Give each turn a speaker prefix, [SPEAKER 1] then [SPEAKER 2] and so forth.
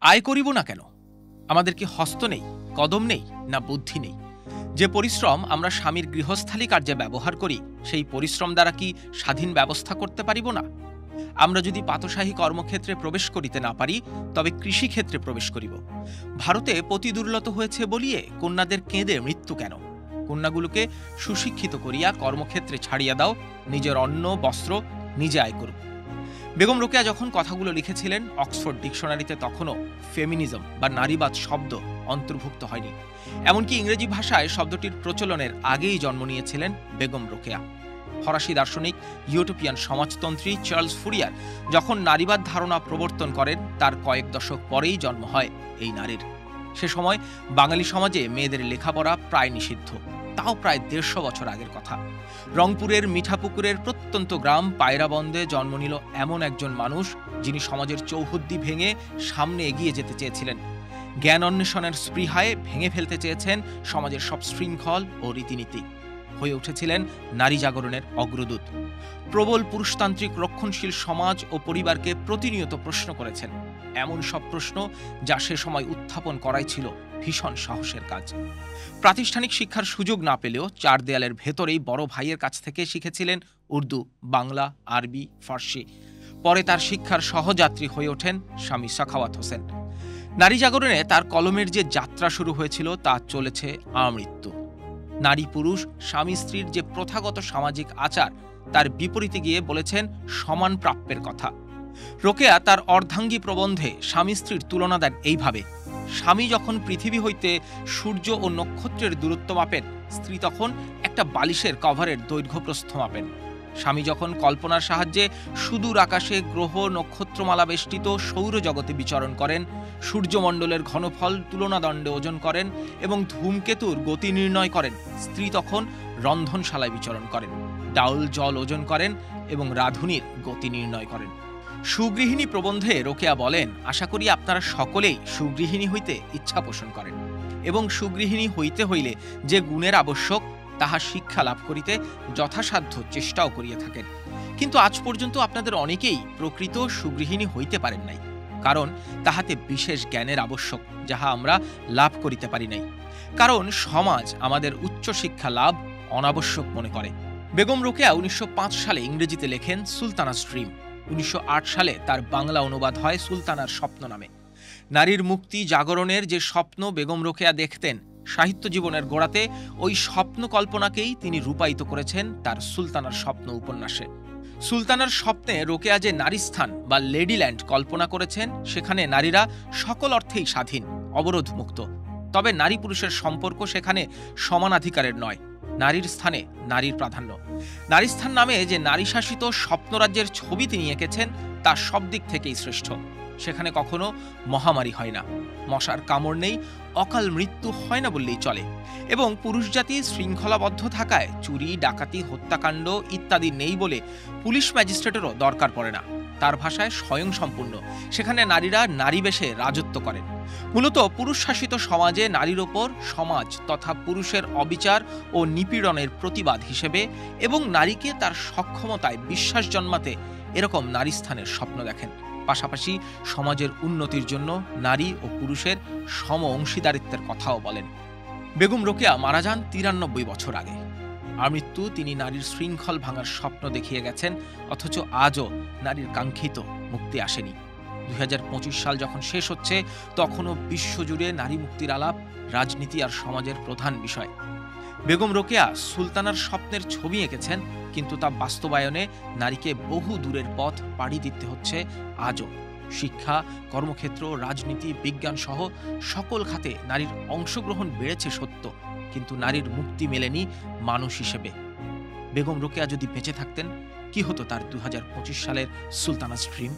[SPEAKER 1] আয় করিব না কেন? আমাদের কি হস্ত নেই, কদম নেই, না বুদ্ধি নেই? যে পরিশ্রম আমরা স্বামীর গৃহস্থালী কার্যে ব্যবহার করি, সেই পরিশ্রম দ্বারা কি স্বাধীন ব্যবস্থা করতে পারিব না? আমরা যদি পাতশাহী কর্মক্ষেত্রে প্রবেশ করিতে না পারি, তবে কৃষিক্ষেত্রে প্রবেশ করিব। ভারতে পতি দুর্লত হয়েছে বলিয়ে কন্যাদের কেঁদে মৃত্যু কেন? কন্যাগুলোকে সুশিক্ষিত করিয়া কর্মক্ষেত্রে ছাড়িয়া দাও, নিজের অন্ন বস্ত্র নিজে আয় করুক। বেগম রোকেয়া যখন কথাগুলো লিখেছিলেন, অক্সফোর্ড ডিকশনারিতে তখনও ফেমিনিজম বা নারীবাদ শব্দ অন্তর্ভুক্ত হয়নি। এমনকি ইংরেজি ভাষায় শব্দটির প্রচলনের আগেই জন্ম নিয়েছিলেন বেগম রোকেয়া। ফরাসি দার্শনিক ইউটোপিয়ান সমাজতন্ত্রী চার্লস ফুরিয়ার যখন নারীবাদ ধারণা প্রবর্তন করেন, তার কয়েক দশক পরেই জন্ম হয় এই নারীর। সে সময় বাঙালি সমাজে মেয়েদের লেখাপড়া প্রায় নিষিদ্ধ, তাও প্রায় ১৫০ বছর আগের কথা। রংপুরের মিঠাপুকুরের প্রত্যন্ত গ্রাম পায়রাবন্দে জন্ম নিল এমন একজন মানুষ, যিনি সমাজের চৌহদ্দি ভেঙে সামনে এগিয়ে যেতে চেয়েছিলেন। জ্ঞান অন্বেষণের স্পৃহায় ভেঙে ফেলতে চেয়েছেন সমাজের সব শৃঙ্খল ও রীতিনীতি। হয়ে উঠেছিলেন নারী জাগরণের অগ্রদূত। প্রবল পুরুষতান্ত্রিক রক্ষণশীল সমাজ ও পরিবারকে প্রতিনিয়ত প্রশ্ন করেছেন, এমন সব প্রশ্ন যা সে সময় উত্থাপন করাই ছিল ভীষণ সাহসের কাজ। প্রাতিষ্ঠানিক শিক্ষার সুযোগ না পেলেও চার দেয়ালের ভেতরেই বড় ভাইয়ের কাছ থেকে শিখেছিলেন উর্দু, বাংলা, আরবি, ফার্সি। পরে তার শিক্ষার সহযাত্রী হয়ে ওঠেন স্বামী সাখাওয়াত হোসেন। নারী জাগরণে তার কলমের যে যাত্রা শুরু হয়েছিল, তা চলেছে আমৃত্যু। নারী পুরুষ স্বামী স্ত্রীর যে প্রথাগত সামাজিক আচার, তার বিপরীতে গিয়ে বলেছেন সমান প্রাপ্যের কথা। রোকেয়া তার অর্ধাঙ্গী প্রবন্ধে স্বামী স্ত্রীর তুলনা দেন এইভাবে: স্বামী যখন পৃথিবী হইতে সূর্য ও নক্ষত্রের দূরত্ব মাপেন, স্ত্রী তখন একটা বালিশের কভারের দৈর্ঘ্য প্রস্থ মাপেন। স্বামী যখন কল্পনার সাহায্যে সুদূর আকাশে গ্রহ নক্ষত্রমালা বেষ্টিত সৌরজগতে বিচরণ করেন, সূর্যমণ্ডলের ঘনফল তুলনাদণ্ডে ওজন করেন এবং ধূমকেতুর গতি নির্ণয় করেন, স্ত্রী তখন রন্ধনশালায় বিচরণ করেন, ডাউল জল ওজন করেন এবং রাঁধুনির গতি নির্ণয় করেন। সুগৃহিণী প্রবন্ধে রোকেয়া বলেন, আশা করি আপনারা সকলেই সুগৃহিণী হইতে ইচ্ছা পোষণ করেন এবং সুগৃহিণী হইতে হইলে যে গুণের আবশ্যক, তাহা শিক্ষা লাভ করিতে যথাসাধ্য চেষ্টাও করিয়া থাকেন। কিন্তু আজ পর্যন্ত আপনাদের অনেকেই প্রকৃত সুগৃহিণী হইতে পারেন নাই, কারণ তাহাতে বিশেষ জ্ঞানের আবশ্যক, যাহা আমরা লাভ করিতে পারি নাই। কারণ সমাজ আমাদের উচ্চশিক্ষা লাভ অনাবশ্যক মনে করে। বেগম রোকেয়া ১৯০৫ সালে ইংরেজিতে লেখেন সুলতানাস ড্রিম। ১৯০৮ সালে তার বাংলা অনুবাদ হয় সুলতানার স্বপ্ন নামে। নারীর মুক্তি জাগরণের যে স্বপ্ন বেগম রোকেয়া দেখতেন, সাহিত্য জীবনের গোড়াতে ওই স্বপ্ন কল্পনাকেই তিনি রূপায়িত করেছেন তার সুলতানার স্বপ্ন উপন্যাসে। সুলতানার স্বপ্নে রোকেয়া যে নারীস্থান বা লেডিল্যান্ড কল্পনা করেছেন, সেখানে নারীরা সকল অর্থেই স্বাধীন, অবরোধ মুক্ত। তবে নারী পুরুষের সম্পর্ক সেখানে সমানাধিকারের নয়, নারীর স্থানে নারীর প্রাধান্য। নারীস্থান নামে যে নারী শাসিত স্বপ্নরাজ্যের ছবি তিনি এঁকেছেন, তা সব দিক থেকেই শ্রেষ্ঠ। সেখানে কখনো মহামারী হয় না, মশার কামড় নেই, অকাল মৃত্যু হয় না বললেই চলে, এবং পুরুষ জাতি শৃঙ্খলাবদ্ধ থাকায় চুরি, ডাকাতি, হত্যাকাণ্ড ইত্যাদি নেই বলে পুলিশ ম্যাজিস্ট্রেটেরও দরকার পড়ে না। তার ভাষায় স্বয়ংসম্পূর্ণ। সেখানে নারীরা নারী বেশে রাজত্ব করেন। মূলত পুরুষ শাসিত সমাজে নারীর ওপর সমাজ তথা পুরুষের অবিচার ও নিপীড়নের প্রতিবাদ হিসেবে এবং নারীকে তার সক্ষমতায় বিশ্বাস জন্মাতে এরকম নারীস্থানের স্বপ্ন দেখেন। পাশাপাশি সমাজের উন্নতির জন্য নারী ও পুরুষের সম অংশীদারিত্বের কথাও বলেন। বেগম রোকেয়া মারা যান ৯৩ বছর আগে। আমৃত্যু তিনি নারীর শৃঙ্খল ভাঙার স্বপ্ন দেখিয়ে গেছেন, অথচ আজও নারীর কাঙ্ক্ষিত মুক্তি আসেনি। ২০২৫ সাল যখন শেষ হচ্ছে, তখনও বিশ্বজুড়ে নারী মুক্তির আলাপ রাজনীতি আর সমাজের প্রধান বিষয়। বেগম রোকেয়া সুলতানার স্বপ্নের ছবি এঁকেছেন, কিন্তু তা বাস্তবায়নে নারীকে বহু দূরের পথ পাড়ি দিতে হচ্ছে আজও। শিক্ষা, কর্মক্ষেত্র, রাজনীতি, বিজ্ঞান সহ সকল খাতে নারীর অংশগ্রহণ বেড়েছে সত্য, কিন্তু নারীর মুক্তি মেলেনি মানুষ হিসেবে। বেগম রোকেয়া যদি বেঁচে থাকতেন, কি হতো তার ২০২৫ সালের সুলতানাস ড্রিম?